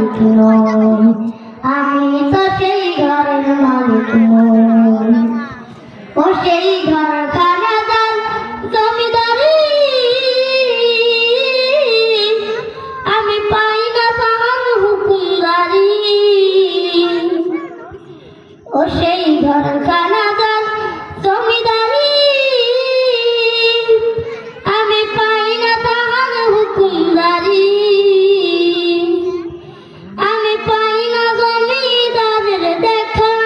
মালিক নই, আমি তো সেই ঘরের মালিক নই। ও সেই ঘর খানাদার জমিদারি, আমি পাই না তার হুকুমদারি। ও সেই ঘর খানাদার জমিদারি, আমি পাই না তার হুকুমদারি। আমি পাই না জমিদারের দেখা,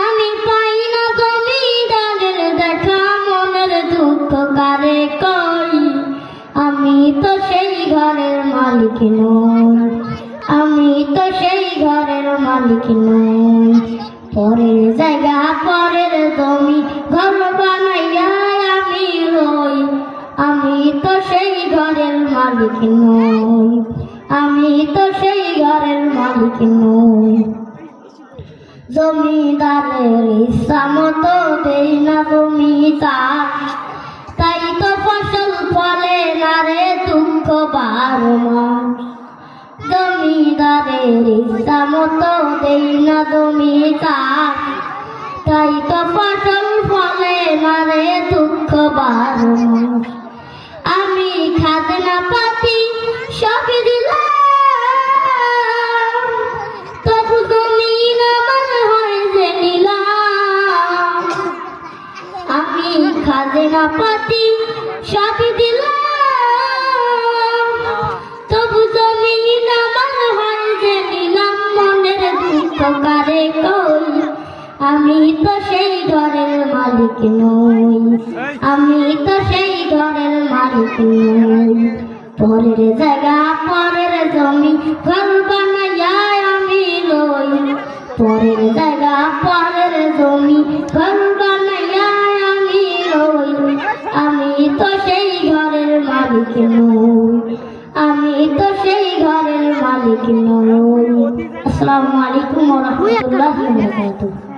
আমি পাই না জমিদারের দেখা। মনের দুঃখ কারে কই, আমি তো সেই ঘরের মালিক নই, আমি তো সেই ঘরের মালিক নই। পরের জায়গা পরের জমি ঘর বানাইয়া আমি রই, আমি তো সেই ঘরের মালিক নই, আমি তো সেই ঘরের মালিক নই। জমিদারের ইচ্ছা মতো দেই না জমি চাষ, তাই তো ফসল ফলে না রে দুঃখ 12 মাস। জমিদারের ইচ্ছা মতো দেই না জমি চাষ, তাই তো ফসল ফলে না রে দুঃখ 12 মাস। আমি খাজনা পাতি সব দিলাম, তবু জমিন আমার হয় যে নিলাম। আমি খাজনা পাতি সব দিলাম, তবু জমিন আমার হয় যে নিলাম। মনের দুঃখ কারে কই, আমি তো সেই ঘরের মালিক নই, আমি তো সেই ঘরের মালিক নই। পরের জায়গা পরের জমি ঘর বানাইয়া আমি রই, পরের জায়গা পরের জমি ঘর বানাইয়া আমি রই, আমি তো সেই ঘরের মালিক নই, আমি তো সেই ঘরের মালিক নই। আসসালামু আলাইকুম ওয়া রাহমাতুল্লাহি ওয়া বারাকাতুহু।